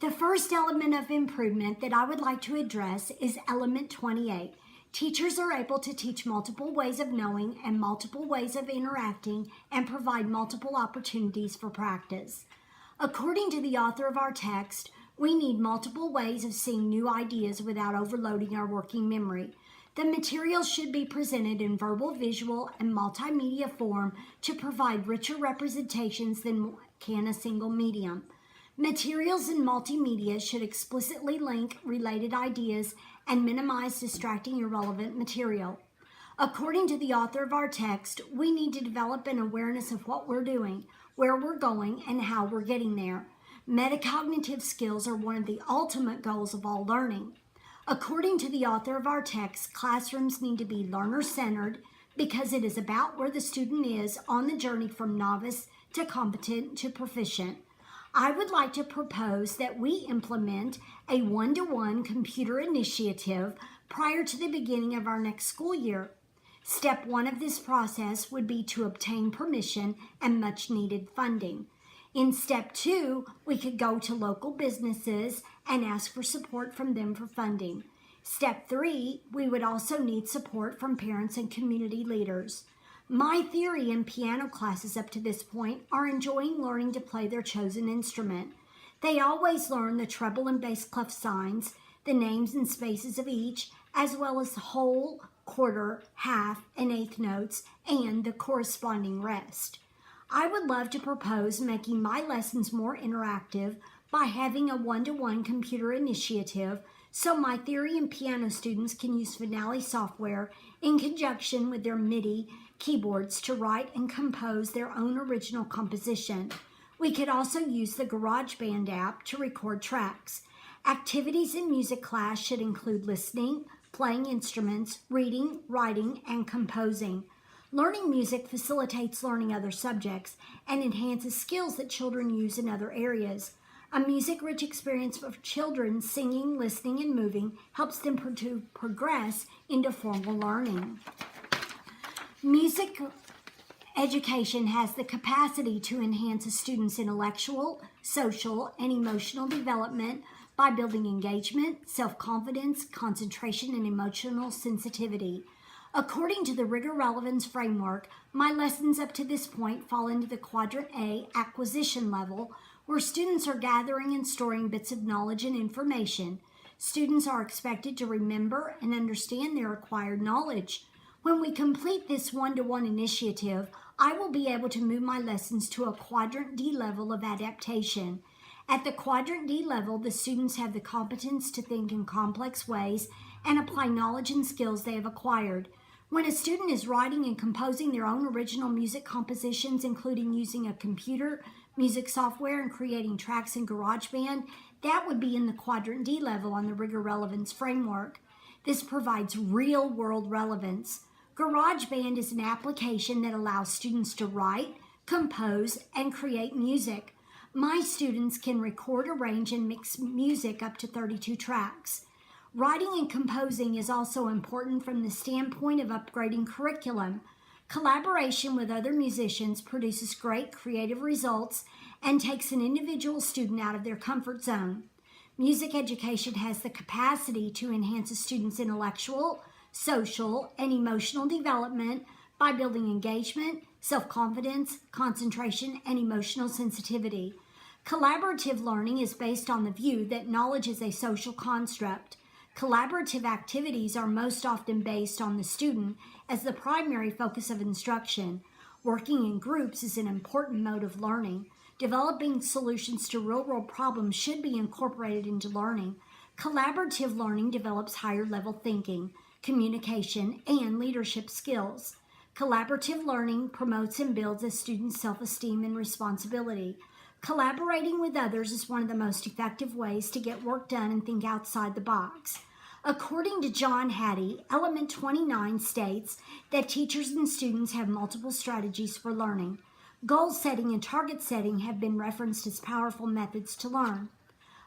The first element of improvement that I would like to address is element 28. Teachers are able to teach multiple ways of knowing and multiple ways of interacting and provide multiple opportunities for practice. According to the author of our text, we need multiple ways of seeing new ideas without overloading our working memory. The material should be presented in verbal, visual, and multimedia form to provide richer representations than can a single medium. Materials in multimedia should explicitly link related ideas and minimize distracting irrelevant material. According to the author of our text, we need to develop an awareness of what we're doing, where we're going, and how we're getting there. Metacognitive skills are one of the ultimate goals of all learning. According to the author of our text, classrooms need to be learner-centered because it is about where the student is on the journey from novice to competent to proficient. I would like to propose that we implement a one-to-one computer initiative prior to the beginning of our next school year. Step 1 of this process would be to obtain permission and much-needed funding. In step 2, we could go to local businesses and ask for support from them for funding. Step 3, we would also need support from parents and community leaders. My theory in piano classes up to this point are enjoying learning to play their chosen instrument. They always learn the treble and bass clef signs, the names and spaces of each, as well as the whole, quarter, half, and eighth notes, and the corresponding rest. I would love to propose making my lessons more interactive by having a one-to-one computer initiative so my theory and piano students can use Finale software in conjunction with their MIDI keyboards to write and compose their own original composition. We could also use the GarageBand app to record tracks. Activities in music class should include listening, playing instruments, reading, writing, and composing. Learning music facilitates learning other subjects and enhances skills that children use in other areas. A music-rich experience for children singing, listening, and moving helps them to progress into formal learning. Music education has the capacity to enhance a student's intellectual, social, and emotional development by building engagement, self-confidence, concentration, and emotional sensitivity. According to the Rigor Relevance Framework, my lessons up to this point fall into the Quadrant A acquisition level, where students are gathering and storing bits of knowledge and information. Students are expected to remember and understand their acquired knowledge. When we complete this one-to-one initiative, I will be able to move my lessons to a Quadrant D level of adaptation. At the Quadrant D level, the students have the competence to think in complex ways and apply knowledge and skills they have acquired. When a student is writing and composing their own original music compositions, including using a computer, music software, and creating tracks in GarageBand, that would be in the Quadrant D level on the Rigor Relevance Framework. This provides real-world relevance. GarageBand is an application that allows students to write, compose, and create music. My students can record, arrange, and mix music up to 32 tracks. Writing and composing is also important from the standpoint of upgrading curriculum. Collaboration with other musicians produces great creative results and takes an individual student out of their comfort zone. Music education has the capacity to enhance a student's intellectual, social, and emotional development by building engagement, self-confidence, concentration, and emotional sensitivity. Collaborative learning is based on the view that knowledge is a social construct. Collaborative activities are most often based on the student as the primary focus of instruction. Working in groups is an important mode of learning. Developing solutions to real-world problems should be incorporated into learning. Collaborative learning develops higher-level thinking, communication, and leadership skills. Collaborative learning promotes and builds a student's self-esteem and responsibility. Collaborating with others is one of the most effective ways to get work done and think outside the box. According to John Hattie, Element 29 states that teachers and students have multiple strategies for learning. Goal setting and target setting have been referenced as powerful methods to learn.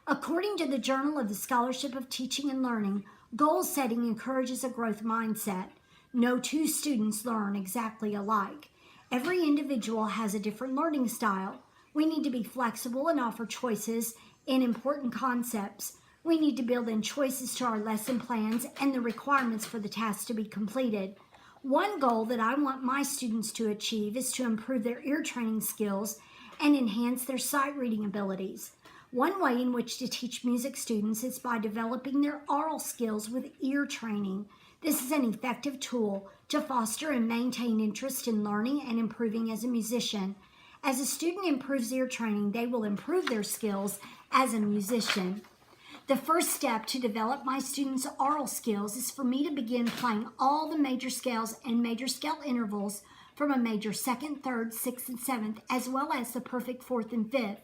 According to the Journal of the Scholarship of Teaching and Learning, goal setting encourages a growth mindset. No two students learn exactly alike. Every individual has a different learning style. We need to be flexible and offer choices in important concepts. We need to build in choices to our lesson plans and the requirements for the task to be completed. One goal that I want my students to achieve is to improve their ear training skills and enhance their sight reading abilities. One way in which to teach music students is by developing their aural skills with ear training. This is an effective tool to foster and maintain interest in learning and improving as a musician. As a student improves ear training, they will improve their skills as a musician. The first step to develop my students' aural skills is for me to begin playing all the major scales and major scale intervals from a major second, third, sixth, and seventh, as well as the perfect fourth and fifth.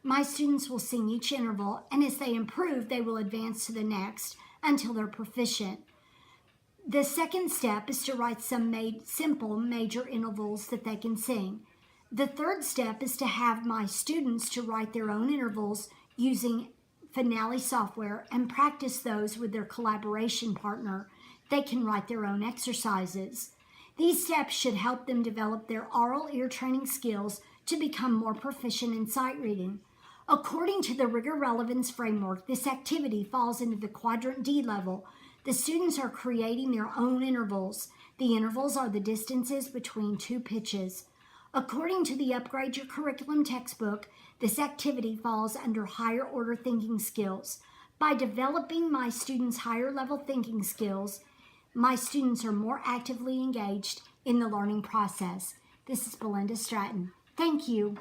My students will sing each interval, and as they improve, they will advance to the next until they're proficient. The second step is to write some simple major intervals that they can sing. The third step is to have my students to write their own intervals using Finale software and practice those with their collaboration partner. They can write their own exercises. These steps should help them develop their aural ear training skills to become more proficient in sight reading. According to the Rigor Relevance Framework, this activity falls into the Quadrant D level. The students are creating their own intervals. The intervals are the distances between two pitches. According to the Upgrade Your Curriculum textbook, this activity falls under higher order thinking skills. By developing my students' higher level thinking skills, my students are more actively engaged in the learning process. This is Belinda Stratton. Thank you.